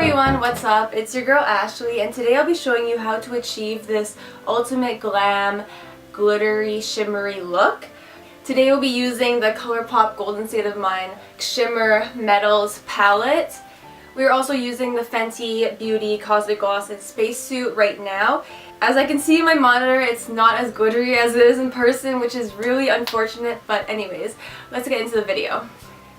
everyone, what's up? It's your girl Ashley, and today I'll be showing you how to achieve this ultimate glam glittery shimmery look. Today we'll be using the Colourpop Golden State of Mind Shimmer Metals palette. We're also using the Fenty Beauty Cosmic Gloss and Spacesuit right now. As I can see in my monitor, it's not as glittery as it is in person, which is really unfortunate, but anyways, let's get into the video.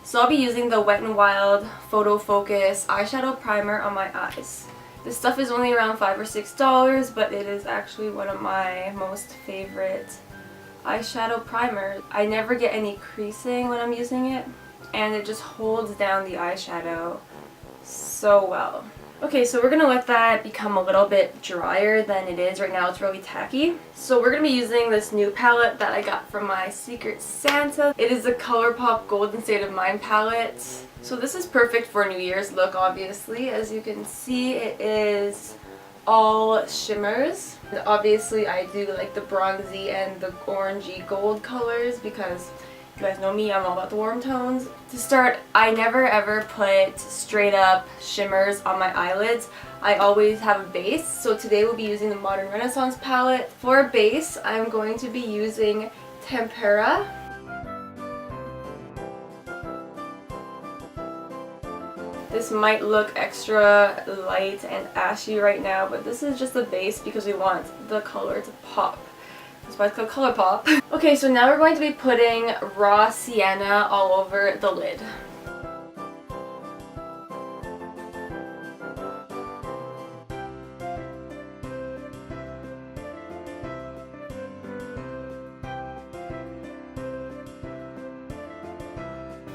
So I'll be using the Wet n Wild Photo Focus eyeshadow primer on my eyes. This stuff is only around $5 or $6, but it is actually one of my most favorite eyeshadow primers. I never get any creasing when I'm using it, and it just holds down the eyeshadow so well. Okay, so we're going to let that become a little bit drier than it is. Right now it's really tacky. So we're going to be using this new palette that I got from my Secret Santa. It is the Colourpop Golden State of Mind palette. So this is perfect for a New Year's look, obviously. As you can see, it is all shimmers. And obviously I do like the bronzy and the orangey gold colors because you guys know me, I'm all about the warm tones. To start, I never ever put straight up shimmers on my eyelids. I always have a base, so today we'll be using the Modern Renaissance palette. For a base, I'm going to be using Tempera. This might look extra light and ashy right now, but this is just a base because we want the color to pop. That's why it's called Colourpop. Okay, so now we're going to be putting raw sienna all over the lid.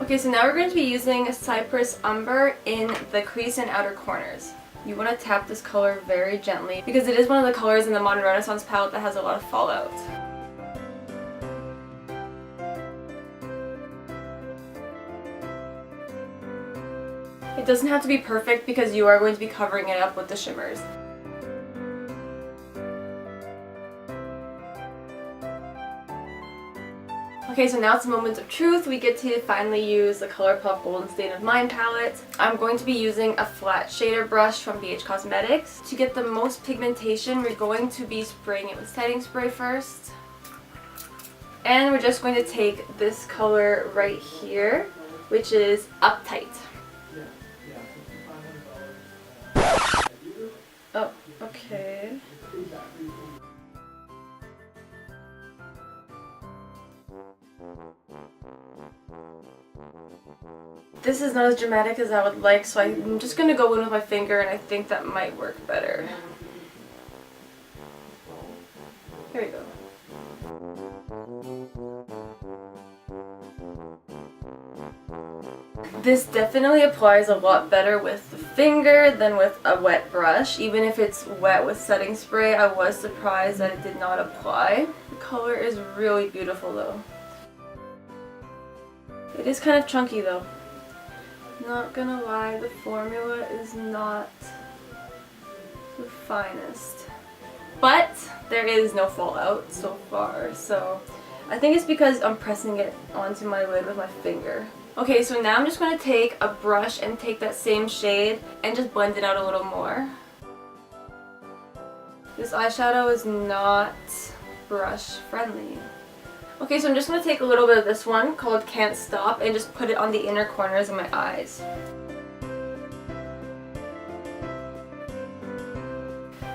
Okay, so now we're going to be using Cypress Umber in the crease and outer corners. You want to tap this color very gently because it is one of the colors in the Modern Renaissance palette that has a lot of fallout. It doesn't have to be perfect because you are going to be covering it up with the shimmers. Okay, so now it's the moment of truth. We get to finally use the Colourpop Golden State of Mind palette. I'm going to be using a flat shader brush from BH Cosmetics. To get the most pigmentation, we're going to be spraying it with setting spray first. And we're just going to take this color right here, which is Uptight. Oh, okay. This is not as dramatic as I would like, so I'm just going to go in with my finger, and I think that might work better. Here we go. This definitely applies a lot better with the finger than with a wet brush. Even if it's wet with setting spray, I was surprised that it did not apply. The color is really beautiful though. It is kind of chunky though. Not gonna lie, the formula is not the finest. But there is no fallout so far, so I think it's because I'm pressing it onto my lid with my finger. Okay, so now I'm just going to take a brush and take that same shade and just blend it out a little more. This eyeshadow is not brush friendly. Okay, so I'm just going to take a little bit of this one called Can't Stop and just put it on the inner corners of my eyes.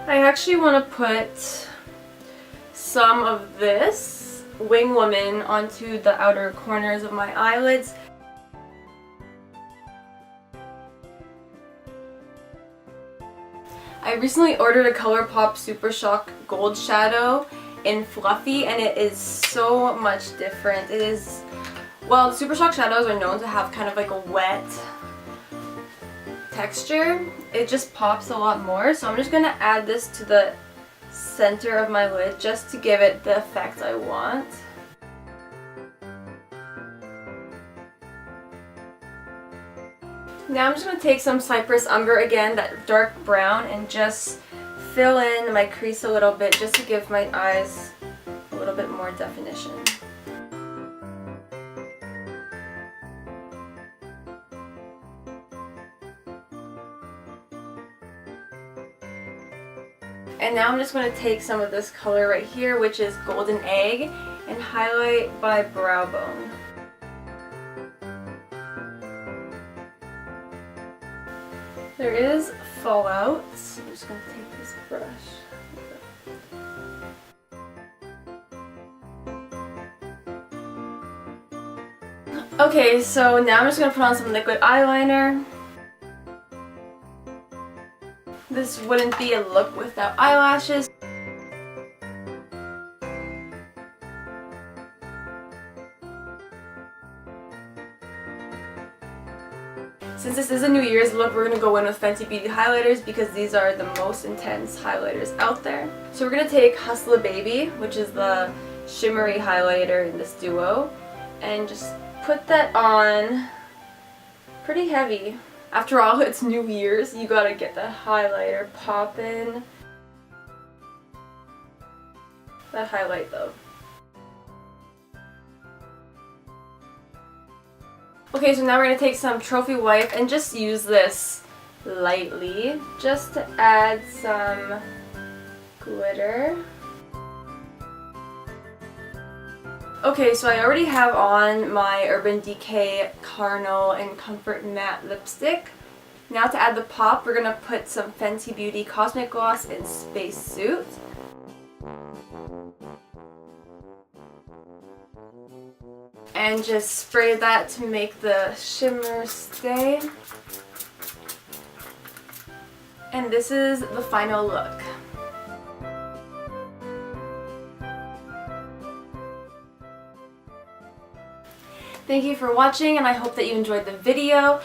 I actually want to put some of this Wing Woman onto the outer corners of my eyelids. I recently ordered a Colourpop Super Shock Gold Shadow in Fluffy, and it is so much different. It is, well, Super Shock shadows are known to have kind of like a wet texture. It just pops a lot more, so I'm just going to add this to the center of my lid just to give it the effect I want. Now I'm just going to take some Cypress Umber again, that dark brown, and just fill in my crease a little bit just to give my eyes a little bit more definition. And now I'm just going to take some of this color right here, which is Golden Egg, and highlight my brow bone. There is fallout, so I'm just going to take this brush. Okay, so now I'm just going to put on some liquid eyeliner. This wouldn't be a look without eyelashes. Since this is a New Year's look, we're going to go in with Fenty Beauty highlighters because these are the most intense highlighters out there. So we're going to take Hustla Baby, which is the shimmery highlighter in this duo, and just put that on pretty heavy. After all, it's New Year's, you gotta get that highlighter poppin'. That highlight though. Okay, so now we're gonna take some Trophy Wipe and just use this lightly, just to add some glitter. Okay, so I already have on my Urban Decay Carnal and Comfort Matte lipstick. Now to add the pop, we're gonna put some Fenty Beauty Cosmic Gloss in Space Suit. And just spray that to make the shimmer stay. And this is the final look. Thank you for watching, and I hope that you enjoyed the video.